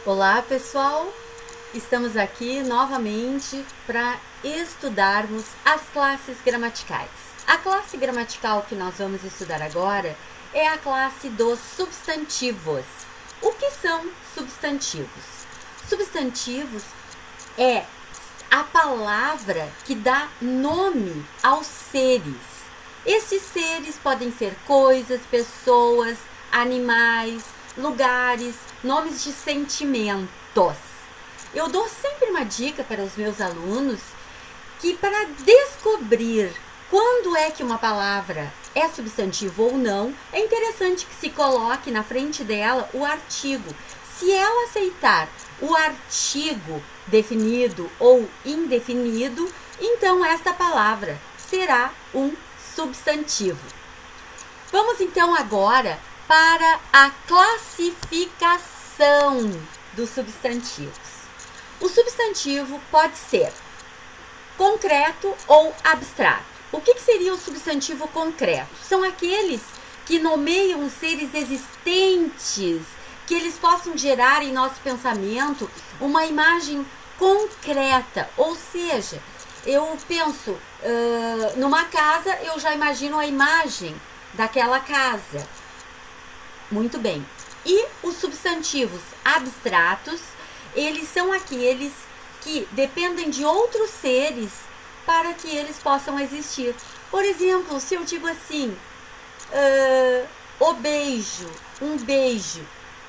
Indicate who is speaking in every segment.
Speaker 1: Olá, pessoal! Estamos aqui novamente para estudarmos as classes gramaticais. A classe gramatical que nós vamos estudar agora é a classe dos substantivos. O que são substantivos? Substantivos é a palavra que dá nome aos seres. Esses seres podem ser coisas, pessoas, animais, lugares, nomes de sentimentos. Eu dou sempre uma dica para os meus alunos que para descobrir quando é que uma palavra é substantivo ou não, é interessante que se coloque na frente dela o artigo. Se ela aceitar o artigo definido ou indefinido, então esta palavra será um substantivo. Vamos então agora para a classificação dos substantivos. O substantivo pode ser concreto ou abstrato. O que seria o substantivo concreto? São aqueles que nomeiam seres existentes, que eles possam gerar em nosso pensamento uma imagem concreta, ou seja, eu penso numa casa, eu já imagino a imagem daquela casa. Muito bem. E os substantivos abstratos, eles são aqueles que dependem de outros seres para que eles possam existir. Por exemplo, se eu digo assim, o beijo, um beijo,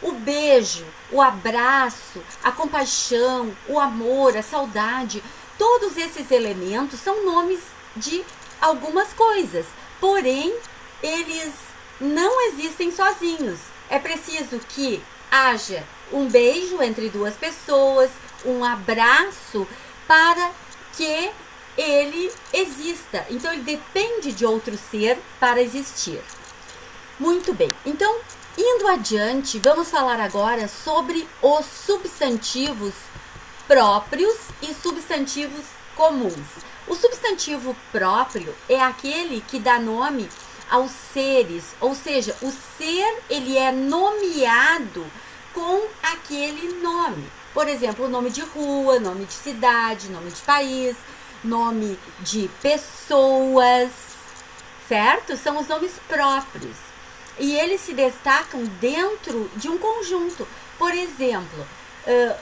Speaker 1: o beijo, o abraço, a compaixão, o amor, a saudade, todos esses elementos são nomes de algumas coisas, porém, eles não existem sozinhos. É preciso que haja um beijo entre duas pessoas, um abraço, para que ele exista. Então, ele depende de outro ser para existir. Muito bem. Então, indo adiante, vamos falar agora sobre os substantivos próprios e substantivos comuns. O substantivo próprio é aquele que dá nome aos seres, ou seja, o ser ele é nomeado com aquele nome. Por exemplo, o nome de rua, nome de cidade, nome de país, nome de pessoas, certo? São os nomes próprios. E eles se destacam dentro de um conjunto. Por exemplo,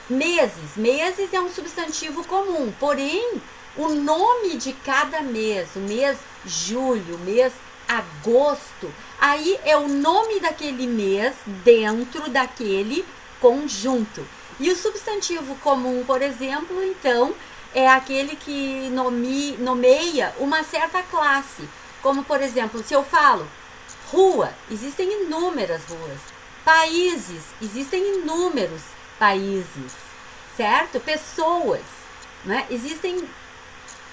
Speaker 1: meses. Meses é um substantivo comum, porém, o nome de cada mês, o mês julho, o mês agosto, aí é o nome daquele mês dentro daquele conjunto. E o substantivo comum, por exemplo, então, é aquele que nomeia uma certa classe. Como, por exemplo, se eu falo rua, existem inúmeras ruas. Países, existem inúmeros países, certo? Pessoas, né? Existem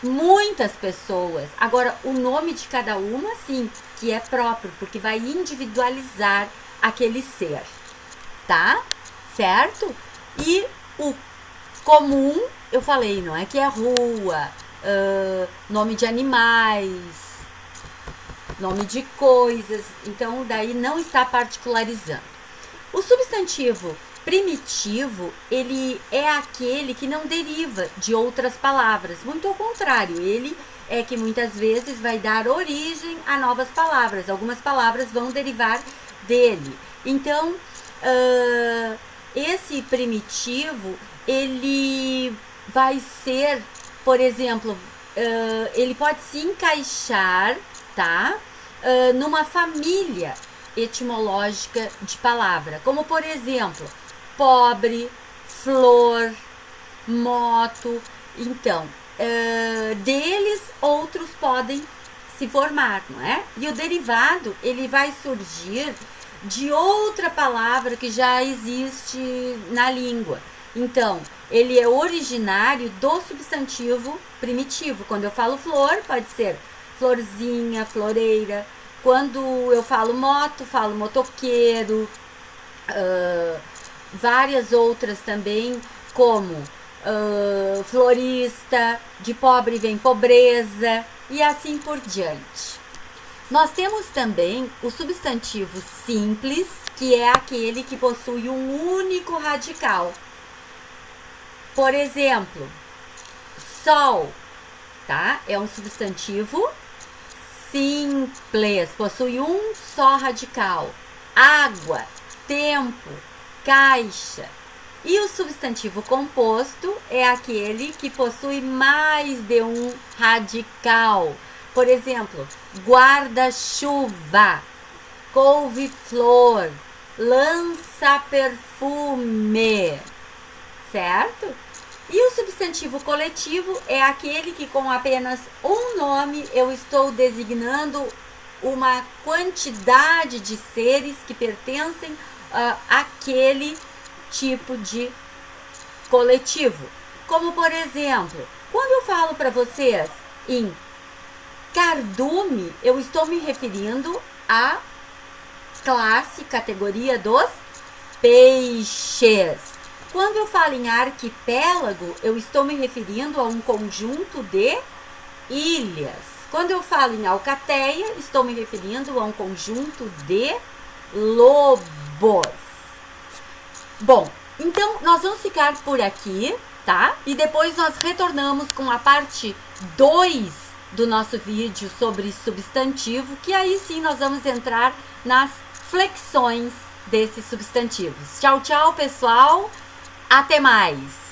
Speaker 1: muitas pessoas. Agora, o nome de cada uma, sim, que é próprio, porque vai individualizar aquele ser, tá? Certo? E o comum, eu falei, não é que é rua, nome de animais, nome de coisas, então daí não está particularizando. O substantivo primitivo, ele é aquele que não deriva de outras palavras, muito ao contrário, ele é que muitas vezes vai dar origem a novas palavras, algumas palavras vão derivar dele. Então, esse primitivo, ele vai ser, por exemplo, ele pode se encaixar, tá? Numa família etimológica de palavra, como por exemplo, pobre, flor, moto. Então, deles outros podem se formar, não é? E o derivado, ele vai surgir de outra palavra que já existe na língua. Então, ele é originário do substantivo primitivo. Quando eu falo flor, pode ser florzinha, floreira. Quando eu falo moto, falo motoqueiro. Várias outras também, como florista, de pobre vem pobreza, e assim por diante. Nós temos também o substantivo simples, que é aquele que possui um único radical. Por exemplo, sol, tá? É um substantivo simples, possui um só radical. Água, tempo, caixa. E o substantivo composto é aquele que possui mais de um radical. Por exemplo, guarda-chuva, couve-flor, lança-perfume, certo? E o substantivo coletivo é aquele que com apenas um nome eu estou designando uma quantidade de seres que pertencem àquele tipo de coletivo. Como por exemplo, quando eu falo para vocês em cardume, eu estou me referindo à classe, categoria dos peixes. Quando eu falo em arquipélago, eu estou me referindo a um conjunto de ilhas. Quando eu falo em alcateia, estou me referindo a um conjunto de lobos. Bom, então nós vamos ficar por aqui, tá? E depois nós retornamos com a parte 2 do nosso vídeo sobre substantivo, que aí sim nós vamos entrar nas flexões desses substantivos. Tchau, tchau, pessoal! Até mais!